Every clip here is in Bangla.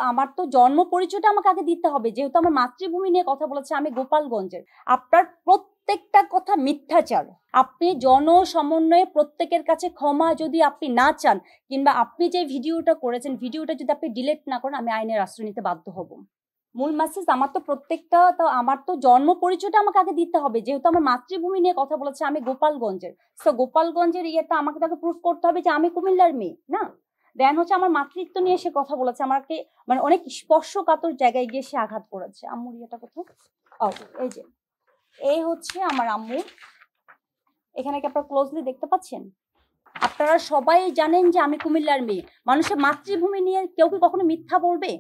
আমার তো জন্ম পরিচয়টা আমাকে আগে দিতে হবে, যেহেতু আমার মাতৃভূমি নিয়ে কথা বলেছে, আমি গোপালগঞ্জের। আপনার প্রত্যেকটা কথা মিথ্যাচার। আপনি জনসমন্বয়ে প্রত্যেকের কাছে ক্ষমা যদি আপনি না চান, কিংবা আপনি যে ভিডিওটা করেছেন ভিডিওটা যদি আপনি ডিলিট না করেন, আমি আইনের আশ্রয় নিতে বাধ্য হব। মূল মেসেজ, আমার তো জন্ম পরিচয়টা আমাকে আগে দিতে হবে, যেহেতু আমার মাতৃভূমি নিয়ে কথা বলেছে, আমি গোপালগঞ্জের। তো গোপালগঞ্জের ইয়েটা আমাকে তাকে প্রুফ করতে হবে যে আমি কুমিল্লার মেয়ে না। দেন হচ্ছে আমার মাতৃত্ব নিয়ে সে কথা বলেছে, আমাকে মানে অনেক স্পর্শকাতর জায়গায় গিয়ে সে আঘাত করেছে। আম্মুর ইয়েটা কোথায়? এই যে এই হচ্ছে আমার আম্মু। এখানে কি আপনারা ক্লোজলি দেখতে পাচ্ছেন? আপনারা সবাই জানেন যে আমি কুমিল্লার মেয়ে। মানুষের মাতৃভূমি নিয়ে কেউ কি কখনো মিথ্যা বলবে?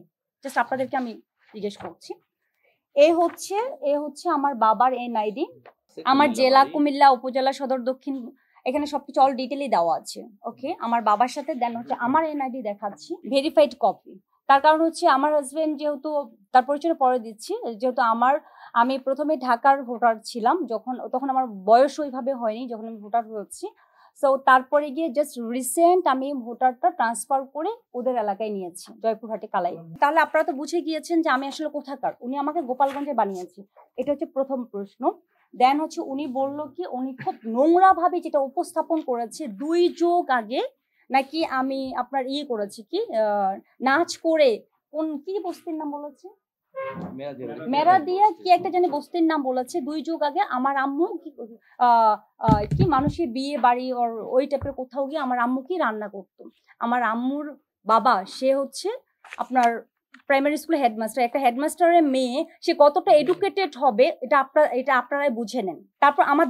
জাস্ট আপনাদেরকে আমি জিজ্ঞেস করছি। এ হচ্ছে আমার বাবার এনআইডি। আমার জেলা কুমিল্লা, উপজেলা সদর দক্ষিণ, এখানে সবকিছু অল ডিটেইলি দেওয়া আছে। ওকে, আমার বাবার সাথে দেন হচ্ছে আমার এনআইডি দেখাচ্ছি, ভেরিফাইড কপি। তার কারণ হচ্ছে আমার হাজবেন্ড যেহেতু, তার পরিচয় পরে দিচ্ছি, যেহেতু আমি প্রথমে ঢাকার ভোটার ছিলাম, তখন আমার বয়স ওইভাবে হয়নি যখন আমি ভোটার হয়েছি। সো তারপরে গিয়ে জাস্ট রিসেন্ট আমি ভোটারটা ট্রান্সফার করে ওদের এলাকায় নিয়েছি, জয়পুরহাটে কালাই। তাহলে আপনারা তো বুঝে গিয়েছেন যে আমি আসলে কোথাকার। উনি আমাকে গোপালগঞ্জে বানিয়েছে, এটা হচ্ছে প্রথম প্রশ্ন। দেন হচ্ছে উনি বললো কি, উনি খুব নোংরা ভাবে যেটা উপস্থাপন করেছে, 2 যুগ আগে নাকি আমি আপনার করেছি কি নাচ করে, কি বস্তির নাম বলেছে, মেরা দিয়া কি একটা জানি বস্তির নাম বলেছে, 2 যুগ আগে আমার আম্মু কি মানুষের বিয়ে বাড়ি ওই টাইপের কোথাও গিয়ে আমার আম্মু কি রান্না করতো। আমার আম্মুর বাবা সে হচ্ছে আপনার প্রাইমারি স্কুল হেডমাস্টার। একটা হেডমাস্টারের মেয়ে সে কতটা এডুকেটেড হবে এটা আপনারাই বুঝে নেন। তারপর আমার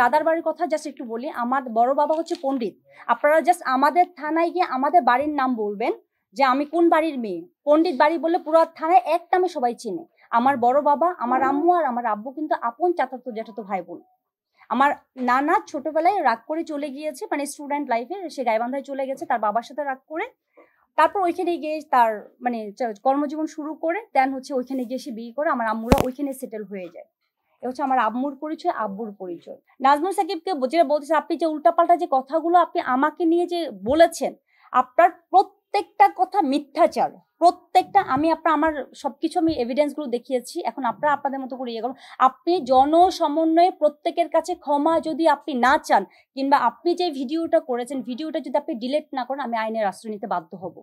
দাদার বাড়ির কথা জাস্ট একটু বলি। আমার বড় বাবা হচ্ছে পণ্ডিত। আপনারা জাস্ট আমাদের থানায় গিয়ে আমাদের বাড়ির নাম বলবেন যে আমি কোন বাড়ির মেয়ে। পণ্ডিত বাড়ি বললে পুরো থানায় এক নামে সবাই চিনে। আমার বড় বাবা, আমার আম্মু আর আমার আব্বু কিন্তু আপন চাচাতো জ্যাঠাতো ভাই বোন। আমার নানা ছোটবেলায় রাগ করে চলে গিয়েছে, মানে স্টুডেন্ট লাইফে সে গাইবান্ধায় চলে গেছে তার বাবার সাথে রাগ করে। তারপর ওইখানে গিয়ে তার মানে কর্মজীবন শুরু করে, দেন হচ্ছে ওইখানে গিয়ে সে বিয়ে করে, আমার আম্মুরা ওইখানে সেটেল হয়ে যায়। এ হচ্ছে আমার আম্মুর পরিচয়, আব্বুর পরিচয়। নাজমুল সাকিবকে যেটা বলতেছে, আপনি যে উল্টাপাল্টা যে কথাগুলো আপনি আমাকে নিয়ে যে বলেছেন, আপনার প্রত্যেকটা কথা মিথ্যাচার, প্রত্যেকটা। আমার সবকিছু আমি এভিডেন্স গুলো দেখিয়েছি। এখন আপনারা আপনাদের মতো করে ইয়ে করুন। আপনি জনসমন্বয়ে প্রত্যেকের কাছে ক্ষমা যদি আপনি না চান, কিংবা আপনি যে ভিডিওটা করেছেন ভিডিওটা যদি আপনি ডিলিট না করেন, আমি আইনের আশ্রয় নিতে বাধ্য হব।